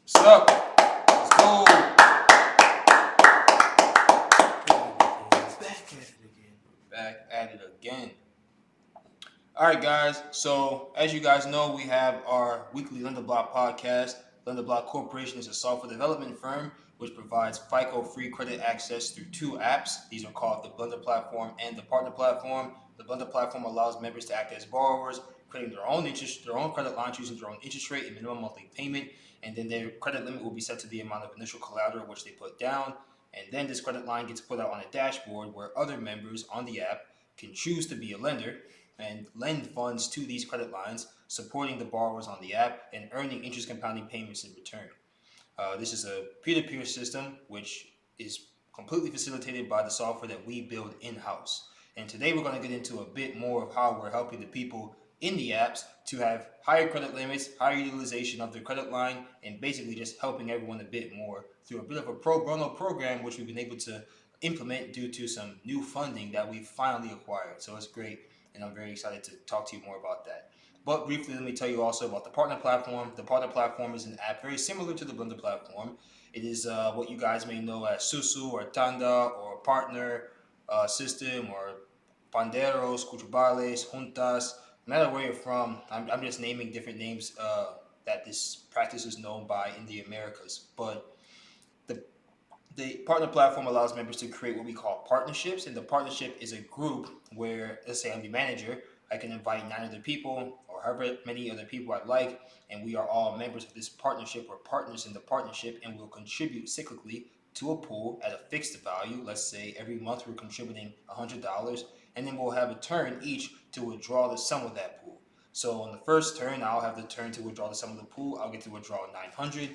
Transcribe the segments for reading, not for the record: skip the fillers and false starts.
What's up? Let's go. Back at it again. All right, guys. So, as you guys know, we have our weekly Lenderblock podcast. Lenderblock Corporation is a software development firm which provides FICO-free credit access through two apps. These are called the Blender Platform and the Partner Platform. The Blender Platform allows members to act as borrowers, creating their own credit lines using their own interest rate and minimum monthly payment, and then their credit limit will be set to the amount of initial collateral which they put down. And then this credit line gets put out on a dashboard where other members on the app can choose to be a lender and lend funds to these credit lines, supporting the borrowers on the app and earning interest compounding payments in return. This is a peer-to-peer system which is completely facilitated by the software that we build in-house. And today we're going to get into a bit more of how we're helping the people in the apps to have higher credit limits, higher utilization of their credit line, and basically just helping everyone a bit more through a bit of a pro bono program which we've been able to implement due to some new funding that we finally acquired. So it's great, and I'm very excited to talk to you more about that. But briefly, let me tell you also about the Partner Platform. The Partner Platform is an app very similar to the Blender Platform. It is what you guys may know as Susu or Tanda or Partner System or Panderos, Cuchubales, Juntas. No matter where you're from, I'm just naming different names that this practice is known by in the Americas. But the the partner platform allows members to create what we call partnerships, and the partnership is a group where, let's say I'm the manager, I can invite 9 other people or however many other people I'd like, and we are all members of this partnership or partners in the partnership, and we'll contribute cyclically to a pool at a fixed value. Let's say every month we're contributing $100, and then we'll have a turn each to withdraw the sum of that pool. So on the first turn, I'll have the turn to withdraw the sum of the pool. I'll get to withdraw 900.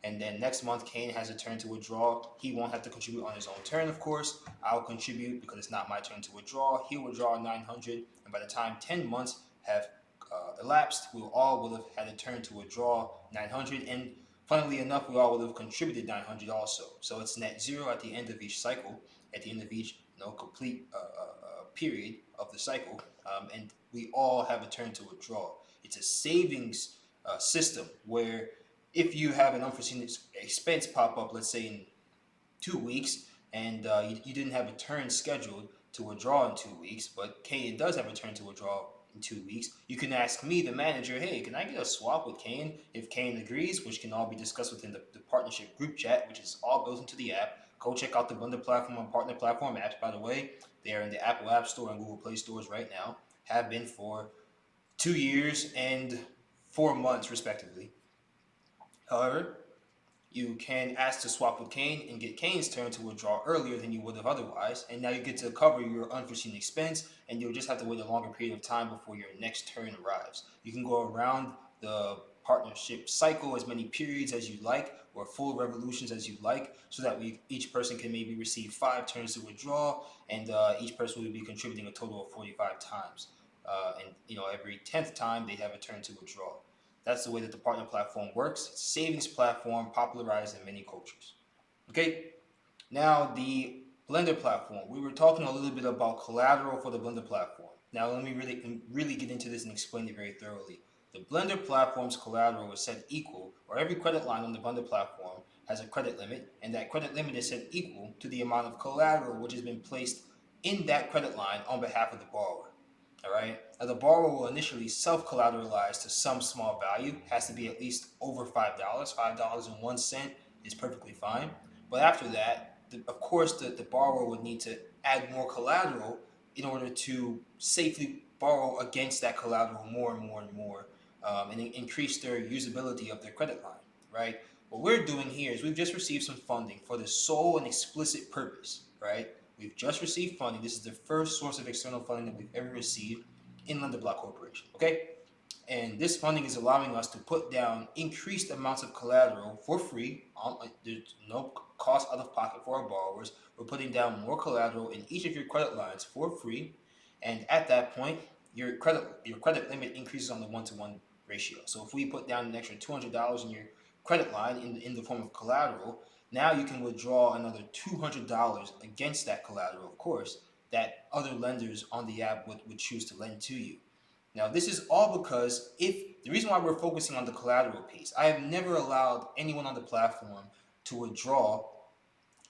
And then next month, Kane has a turn to withdraw. He won't have to contribute on his own turn, of course. I'll contribute because it's not my turn to withdraw. He'll withdraw 900. And by the time 10 months have elapsed, we all will have had a turn to withdraw 900. And funnily enough, we all will have contributed 900 also. So it's net zero at the end of each cycle, at the end of each complete period of the cycle. And we all have a turn to withdraw. It's a savings system where if you have an unforeseen expense pop up, let's say in 2 weeks, and you didn't have a turn scheduled to withdraw in 2 weeks, but Kane does have a turn to withdraw in 2 weeks, you can ask me, the manager, hey, can I get a swap with Kane? If Kane agrees, which can all be discussed within the partnership group chat, which is all built into the app. Go check out the Blender Platform and Partner Platform apps, by the way. They are in the Apple App Store and Google Play Stores right now, have been for 2 years and 4 months, respectively. However, you can ask to swap with Kane and get Kane's turn to withdraw earlier than you would have otherwise, and now you get to cover your unforeseen expense, and you'll just have to wait a longer period of time before your next turn arrives. You can go around the partnership cycle as many periods as you like, or full revolutions as you like, so that each person can maybe receive 5 turns to withdraw, and each person will be contributing a total of 45 times. And every 10th time they have a turn to withdraw. That's the way that the partner platform works. It's a savings platform popularized in many cultures. Okay, now the Blender platform. We were talking a little bit about collateral for the Blender platform. Now let me really get into this and explain it very thoroughly. The Blender platform's collateral is set equal, or every credit line on the Blender platform has a credit limit, and that credit limit is set equal to the amount of collateral which has been placed in that credit line on behalf of the borrower. All right. Now the borrower will initially self-collateralize to some small value. Has to be at least over $5. $5.01 is perfectly fine. But after that, of course, the borrower would need to add more collateral in order to safely borrow against that collateral more and more and more, and increase their usability of their credit line. Right. What we're doing here is we've just received some funding for the sole and explicit purpose. Right. We've just received funding. This is the first source of external funding that we've ever received in Lenderblock Corporation, okay? And this funding is allowing us to put down increased amounts of collateral for free. There's no cost out of pocket for our borrowers. We're putting down more collateral in each of your credit lines for free. And at that point, your credit limit increases on the 1-to-1 ratio. So if we put down an extra $200 in your credit line in the form of collateral, now you can withdraw another $200 against that collateral, of course, that other lenders on the app would choose to lend to you. Now, this is all because if the reason why we're focusing on the collateral piece, I have never allowed anyone on the platform to withdraw.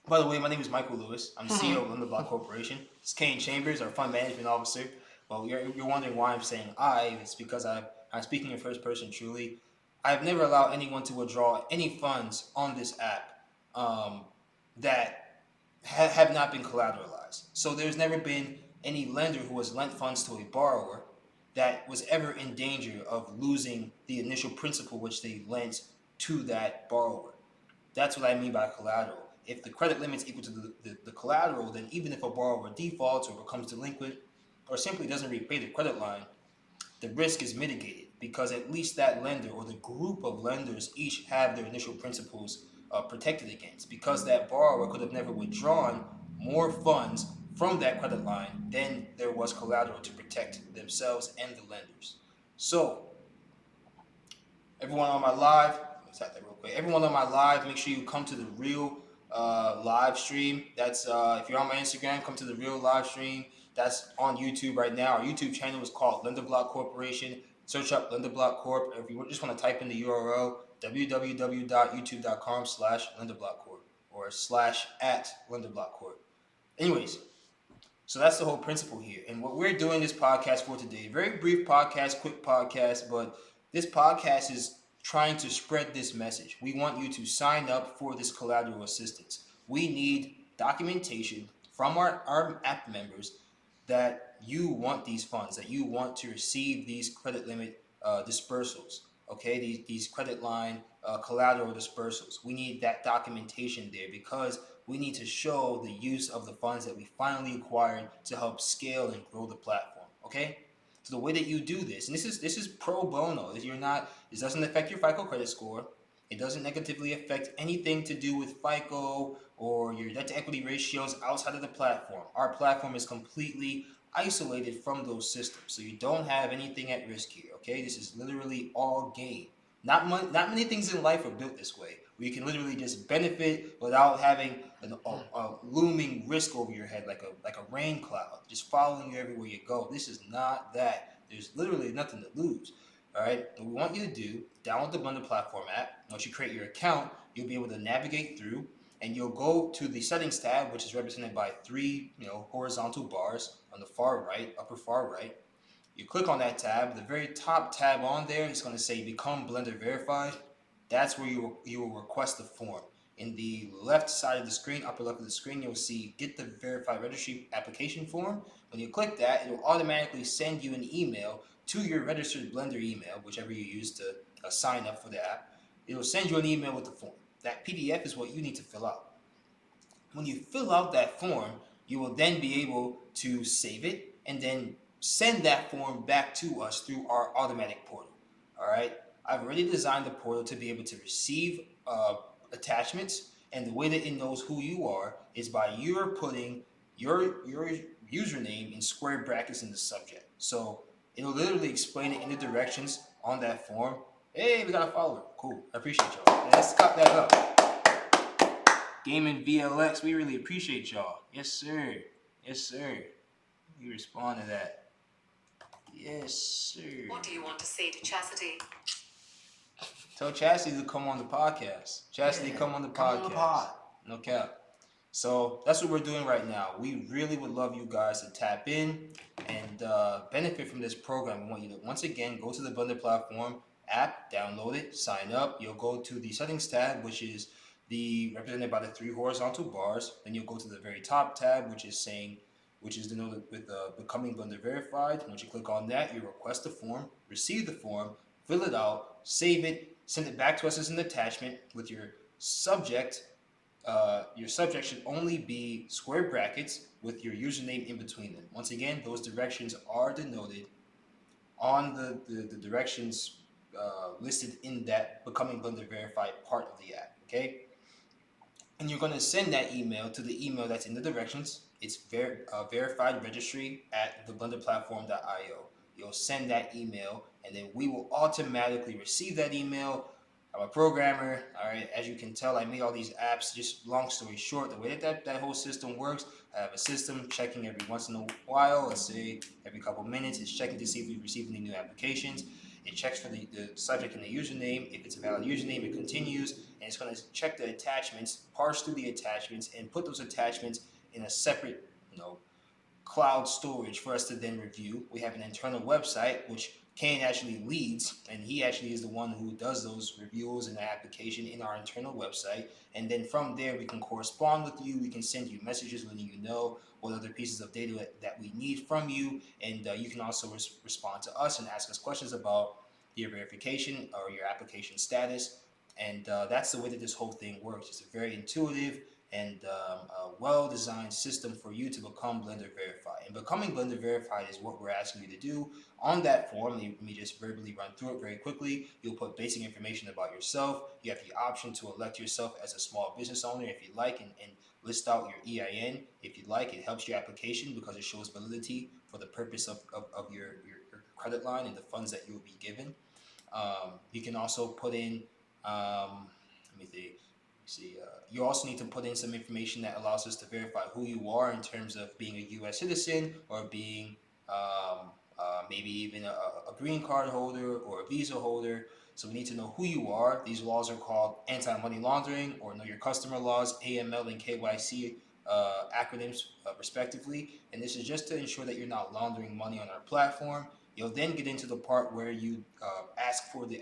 By the way, my name is Michael Lewis. I'm the CEO of Lenderblock Corporation. It's Kane Chambers, our fund management officer. But you're wondering why I'm saying I. It's because I'm speaking in first person truly. I've never allowed anyone to withdraw any funds on this app that have not been collateralized. So there's never been any lender who has lent funds to a borrower that was ever in danger of losing the initial principal which they lent to that borrower. That's what I mean by collateral. If the credit limit's equal to the collateral, then even if a borrower defaults or becomes delinquent or simply doesn't repay the credit line, the risk is mitigated because at least that lender or the group of lenders each have their initial principles protected against, because that borrower could have never withdrawn more funds from that credit line than there was collateral to protect themselves and the lenders. So everyone on my live, let's have that real quick. Everyone on my live, make sure you come to the real live stream. That's if you're on my Instagram, come to the real live stream. That's on YouTube right now. Our YouTube channel is called Lenderblock Corporation. Search up Lenderblock Corp. If you just want to type in the URL, www.youtube.com/LenderblockCorp or /@LenderblockCorp. Anyways, so that's the whole principle here. And what we're doing this podcast for today, very brief podcast, quick podcast, but this podcast is trying to spread this message. We want you to sign up for this collateral assistance. We need documentation from our app members that you want these funds, that you want to receive these credit limit dispersals, okay? These credit line collateral dispersals. We need that documentation there because we need to show the use of the funds that we finally acquired to help scale and grow the platform, okay? So the way that you do this, and this is pro bono. This doesn't affect your FICO credit score. It doesn't negatively affect anything to do with FICO or your debt to equity ratios outside of the platform. Our platform is completely isolated from those systems, so you don't have anything at risk here, okay? This is literally all gain. Not many things in life are built this way, where you can literally just benefit without having a looming risk over your head, like a rain cloud, just following you everywhere you go. This is not that. There's literally nothing to lose. All right. What we want you to do, download the Blender Platform app. Once you create your account, you'll be able to navigate through, and you'll go to the settings tab, which is represented by three, horizontal bars on the far right, upper far right. You click on that tab. The very top tab on there is going to say Become Blender Verified. That's where you will request the form. In the left side of the screen, upper left of the screen, you'll see Get the Verified Registry Application Form. When you click that, it will automatically send you an email to your registered Blender email, whichever you use to sign up for the app. It will send you an email with the form. That PDF is what you need to fill out. When you fill out that form, you will then be able to save it and then send that form back to us through our automatic portal. All right. I've already designed the portal to be able to receive attachments, and the way that it knows who you are is by you're putting your username in square brackets in the subject. So it'll literally explain it in the directions on that form. Hey, we got a follower. Cool. I appreciate y'all. Let's cut that up. Gaming VLX, we really appreciate y'all. Yes, sir. Yes, sir. You respond to that. Yes, sir. What do you want to say to Chastity? Tell Chastity to come on the podcast. Chastity, come on the podcast. Come on the pod. No cap. So that's what we're doing right now. We really would love you guys to tap in and benefit from this program. We want you to, once again, go to the Blender Platform app, download it, sign up. You'll go to the settings tab, which is represented by the three horizontal bars. Then you'll go to the very top tab, which is denoted with Becoming Blender Verified. Once you click on that, you request the form, receive the form, fill it out, save it, send it back to us as an attachment with your subject. Your subject should only be square brackets with your username in between them. Once again, those directions are denoted on the directions listed in that Becoming Blender Verified part of the app, okay? And you're going to send that email to the email that's in the directions. It's verified registry at theblenderplatform.io. You'll send that email, and then we will automatically receive that email, I'm a programmer. All right, as you can tell, I made all these apps. Just long story short, the way that whole system works, I have a system checking every once in a while. Let's say every couple minutes, it's checking to see if we've received any new applications. It checks for the subject and the username. If it's a valid username, it continues, and it's going to check the attachments, parse through the attachments, and put those attachments in a separate, cloud storage for us to then review. We have an internal website which Kane actually leads, and he actually is the one who does those reviews and the application in our internal website. And then from there, we can correspond with you. We can send you messages letting you know what other pieces of data that we need from you, and you can also respond to us and ask us questions about your verification or your application status. And that's the way that this whole thing works. It's a very intuitive and a well-designed system for you to become Blender Verified. And becoming Blender Verified is what we're asking you to do. On that form, let me just verbally run through it very quickly. You'll put basic information about yourself. You have the option to elect yourself as a small business owner if you'd like, and list out your EIN if you'd like. It helps your application because it shows validity for the purpose of your credit line and the funds that you will be given. You can also put in, let me think. You also need to put in some information that allows us to verify who you are in terms of being a U.S. citizen or being maybe even a green card holder or a visa holder. So we need to know who you are. These laws are called anti-money laundering or know your customer laws, AML and KYC acronyms respectively. And this is just to ensure that you're not laundering money on our platform. You'll then get into the part where you ask for the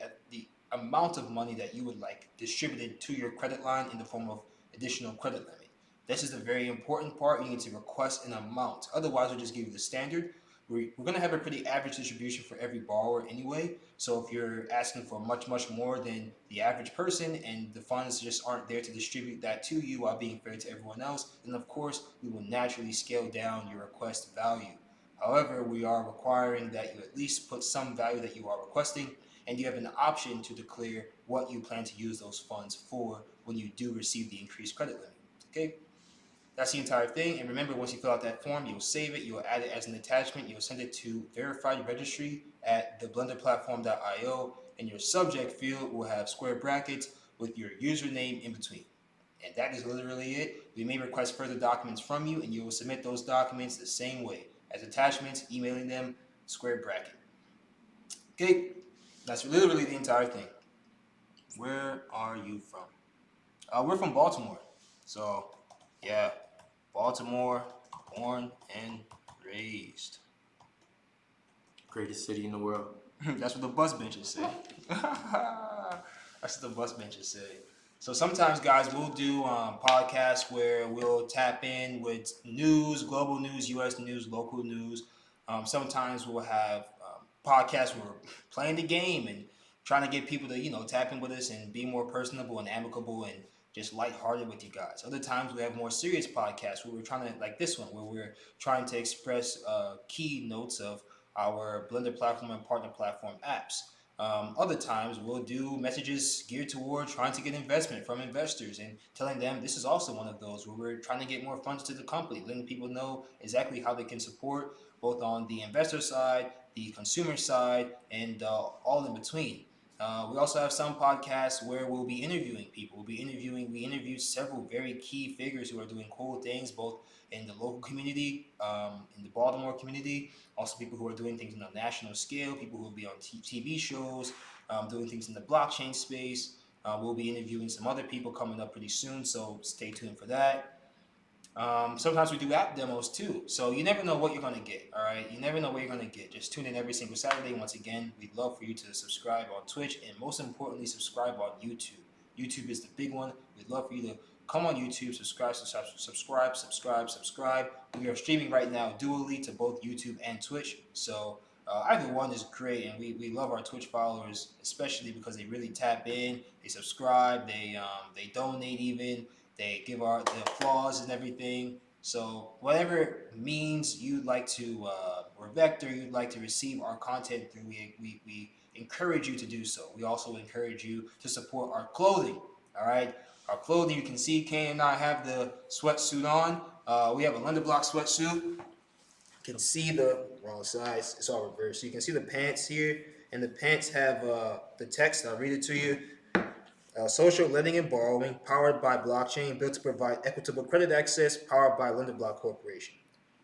amount of money that you would like distributed to your credit line in the form of additional credit limit. This is a very important part. You need to request an amount. Otherwise, we'll just give you the standard. We're going to have a pretty average distribution for every borrower anyway. So if you're asking for much, much more than the average person and the funds just aren't there to distribute that to you while being fair to everyone else, then of course, we will naturally scale down your request value. However, we are requiring that you at least put some value that you are requesting, and you have an option to declare what you plan to use those funds for when you do receive the increased credit limit. Okay, that's the entire thing. And remember, once you fill out that form, you'll save it, you'll add it as an attachment, you'll send it to verified registry at theblenderplatform.io, and your subject field will have square brackets with your username in between. And that is literally it. We may request further documents from you, and you will submit those documents the same way as attachments, emailing them, square bracket. Okay, that's literally the entire thing. Where are you from? We're from Baltimore. So, yeah, Baltimore, born and raised. Greatest city in the world. That's what the bus benches say. That's what the bus benches say. So sometimes, guys, we'll do podcasts where we'll tap in with news, global news, U.S. news, local news. Sometimes we'll have podcasts where we're playing the game and trying to get people to, tap in with us and be more personable and amicable and just lighthearted with you guys. Other times we have more serious podcasts where we're trying to, like this one, where we're trying to express key notes of our Blender platform and partner platform apps. Other times we'll do messages geared toward trying to get investment from investors and telling them this is also one of those where we're trying to get more funds to the company, letting people know exactly how they can support both on the investor side, the consumer side, and all in between. We also have some podcasts where we'll be interviewing people. We interviewed several very key figures who are doing cool things, both in the local community, in the Baltimore community, also people who are doing things on a national scale, people who will be on TV shows, doing things in the blockchain space. We'll be interviewing some other people coming up pretty soon, so stay tuned for that. Sometimes we do app demos too, so you never know what you're going to get. All right, you never know what you're going to get. Just tune in every single Saturday. Once again, we'd love for you to subscribe on Twitch, and most importantly, subscribe on YouTube. YouTube is the big one. We'd love for you to come on YouTube, subscribe. We are streaming right now dually to both YouTube and Twitch, so either one is great, and we love our Twitch followers, especially because they really tap in, they subscribe, they donate even. They give the applause and everything. So whatever means you'd like to, or vector you'd like to receive our content through, we encourage you to do so. We also encourage you to support our clothing. All right, our clothing. You can see Kane and I have the sweatsuit on. We have a Lenderblock sweatsuit. You can see the wrong size. It's all reversed. So you can see the pants here, and the pants have the text. I'll read it to you. Social lending and borrowing, powered by blockchain, built to provide equitable credit access, powered by Lenderblock Corporation.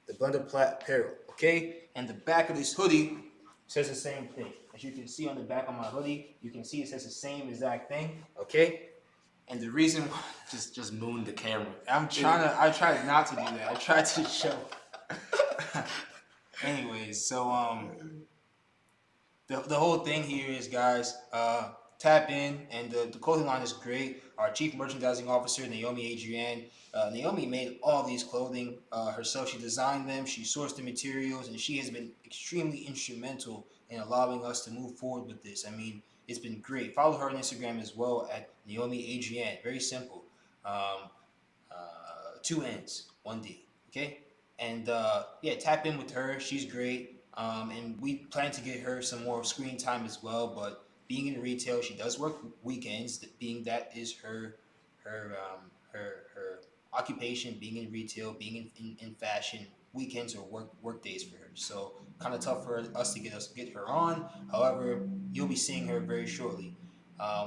The Blender Plat Apparel, okay? And the back of this hoodie says the same thing. As you can see on the back of my hoodie, you can see it says the same exact thing, okay? And the reason why, Just moon the camera. I tried not to do that. I tried to show. Anyways, so the whole thing here is, guys, tap in, and the clothing line is great. Our chief merchandising officer, Naomi Adrienne, Naomi made all these clothing herself. She designed them, she sourced the materials, and she has been extremely instrumental in allowing us to move forward with this. I mean, it's been great. Follow her on Instagram as well at Naomi Adrienne. Very simple. Um, two N's, one D. Okay, and yeah, tap in with her. She's great. And we plan to get her some more screen time as well. But being in retail, she does work weekends. Being that is her occupation. Being in retail, being in fashion, weekends are work days for her. So kind of tough for us to get her on. However, you'll be seeing her very shortly.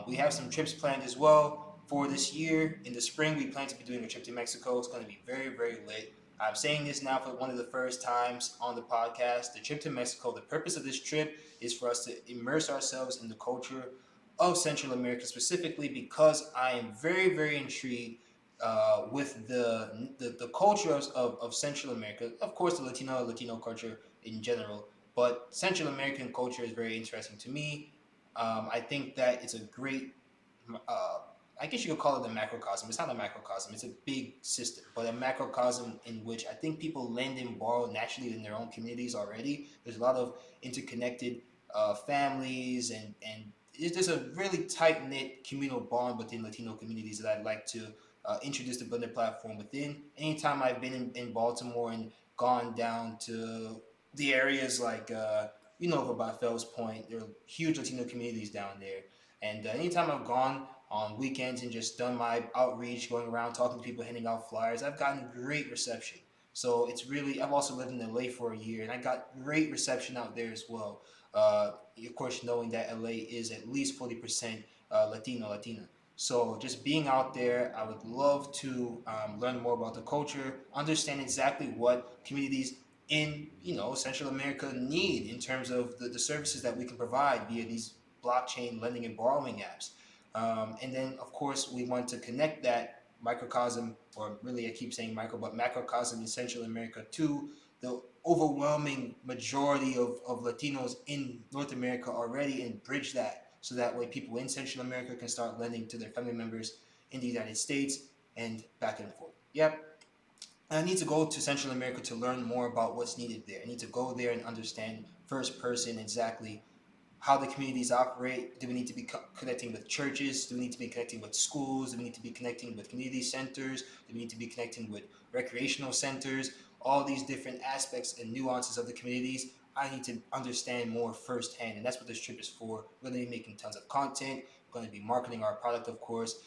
We have some trips planned as well for this year. In the spring, we plan to be doing a trip to Mexico. It's going to be very, very lit. I'm saying this now for one of the first times on the podcast. The trip to Mexico, the purpose of this trip is for us to immerse ourselves in the culture of Central America, specifically because I am very, very intrigued with the culture of Central America. Of course, the Latino culture in general, but Central American culture is very interesting to me. I think that it's a great uh, I guess you could call it a macrocosm. It's not a macrocosm. It's a big system, but a macrocosm in which I think people lend and borrow naturally in their own communities already. There's a lot of interconnected families, and it's just a really tight knit communal bond within Latino communities that I'd like to introduce the Blender platform within. Anytime I've been in Baltimore and gone down to the areas like over by Fells Point, there are huge Latino communities down there. And anytime I've gone on weekends and just done my outreach, going around talking to people, handing out flyers, I've gotten great reception. So it's really, I've also lived in LA for a year, and I got great reception out there as well. Of course, knowing that LA is at least 40% Latina. So just being out there, I would love to learn more about the culture, understand exactly what communities in Central America need in terms of the services that we can provide via these blockchain lending and borrowing apps. And then, of course, we want to connect that microcosm, or really I keep saying micro, but macrocosm in Central America to the overwhelming majority of Latinos in North America already, and bridge that so that way people in Central America can start lending to their family members in the United States and back and forth. Yep. I need to go to Central America to learn more about what's needed there. I need to go there and understand first person exactly how the communities operate. Do we need to be connecting with churches? Do we need to be connecting with schools? Do we need to be connecting with community centers? Do we need to be connecting with recreational centers? All these different aspects and nuances of the communities, I need to understand more firsthand. And that's what this trip is for. We're going to be making tons of content. We're going to be marketing our product, of course,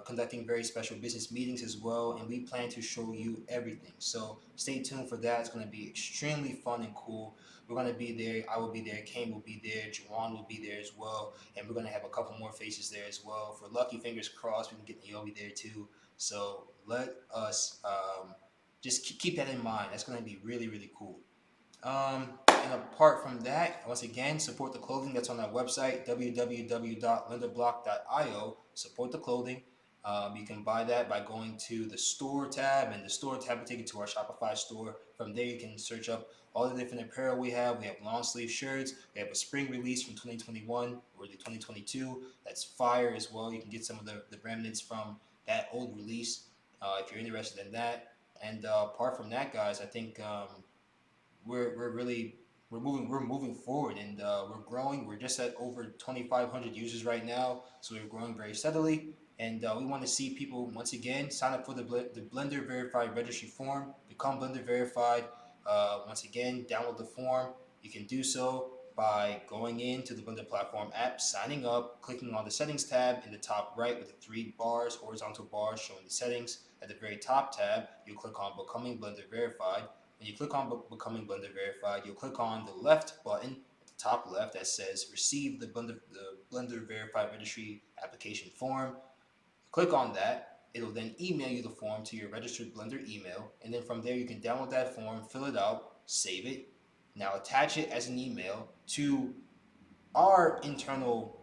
conducting very special business meetings as well. And we plan to show you everything. So stay tuned for that. It's going to be extremely fun and cool. We're gonna be there. I will be there. Kane will be there. Juwan will be there as well, and we're gonna have a couple more faces there as well. For lucky, fingers crossed, we can get Naomi there too. So let us just keep that in mind. That's gonna be really, really cool. And apart from that, once again, support the clothing that's on our website, www.lenderblock.io. Support the clothing. You can buy that by going to the store tab, and the store tab will take you to our Shopify store. From there, you can search up all the different apparel we have. We have long sleeve shirts. We have a spring release from 2021 or the 2022. That's fire as well. You can get some of the remnants from that old release if you're interested in that. And apart from that, guys, I think we're really we're moving forward, and we're growing. We're just at over 2,500 users right now, so we're growing very steadily. And we want to see people once again sign up for the Blender Verified registry form, become Blender Verified. Once again, download the form. You can do so by going into the Blender Platform app, signing up, clicking on the Settings tab in the top right with the three bars, horizontal bars showing the settings. At the very top tab, you click on Becoming Blender Verified. When you click on Becoming Blender Verified, you'll click on the left button at the top left that says Receive the Lender Verified Registry application form. Click on that. It'll then email you the form to your registered Blender email, and then from there you can download that form, fill it out, save it. Now attach it as an email to our internal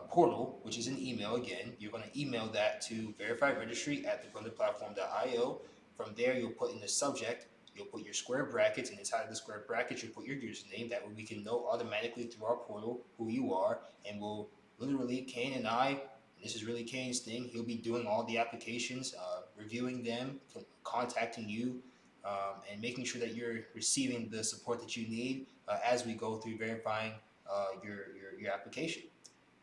portal, which is an email again. You're going to email that to verifiedregistry@theblenderplatform.io. From there, you'll put in the subject, you'll put your square brackets, and inside of the square brackets, you'll put your username. That way we can know automatically through our portal who you are, and we'll literally, Kane and I, this is really Kane's thing, he'll be doing all the applications, reviewing them, contacting you, and making sure that you're receiving the support that you need as we go through verifying your application.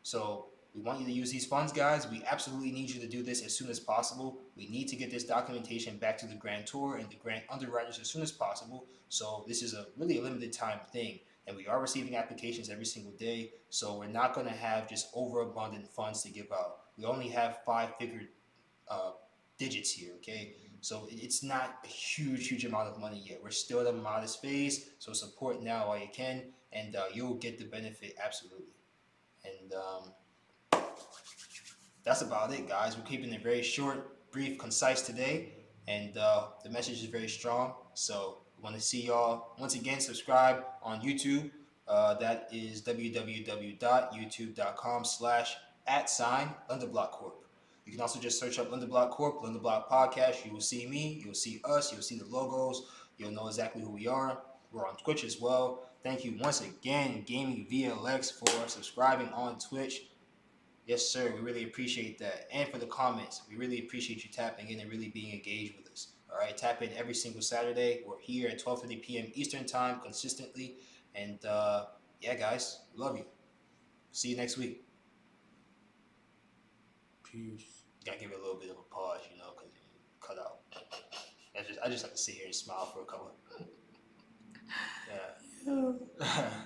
So we want you to use these funds, guys. We absolutely need you to do this as soon as possible. We need to get this documentation back to the grantor and the grant underwriters as soon as possible. So this is really a limited time thing, and we are receiving applications every single day. So we're not going to have just overabundant funds to give out. We only have 5-figure digits here, okay? So it's not a huge amount of money yet. We're still at a modest phase, so support now while you can, and you'll get the benefit absolutely. And that's about it, guys. We're keeping it very short, brief, concise today, and the message is very strong. So we want to see y'all once again. Subscribe on YouTube. That is www.youtube.com/@Lenderblock Corp. You can also just search up Lenderblock Corp, Lenderblock Podcast. You will see me. You will see us. You'll see the logos. You'll know exactly who we are. We're on Twitch as well. Thank you once again, Gaming VLX, for subscribing on Twitch. Yes, sir. We really appreciate that. And for the comments, we really appreciate you tapping in and really being engaged with us. All right, tap in every single Saturday. We're here at 12:30 p.m. Eastern Time consistently. And yeah, guys, we love you. See you next week. Peace. Gotta give it a little bit of a pause, because it cut out. I just have to sit here and smile for a couple. Yeah.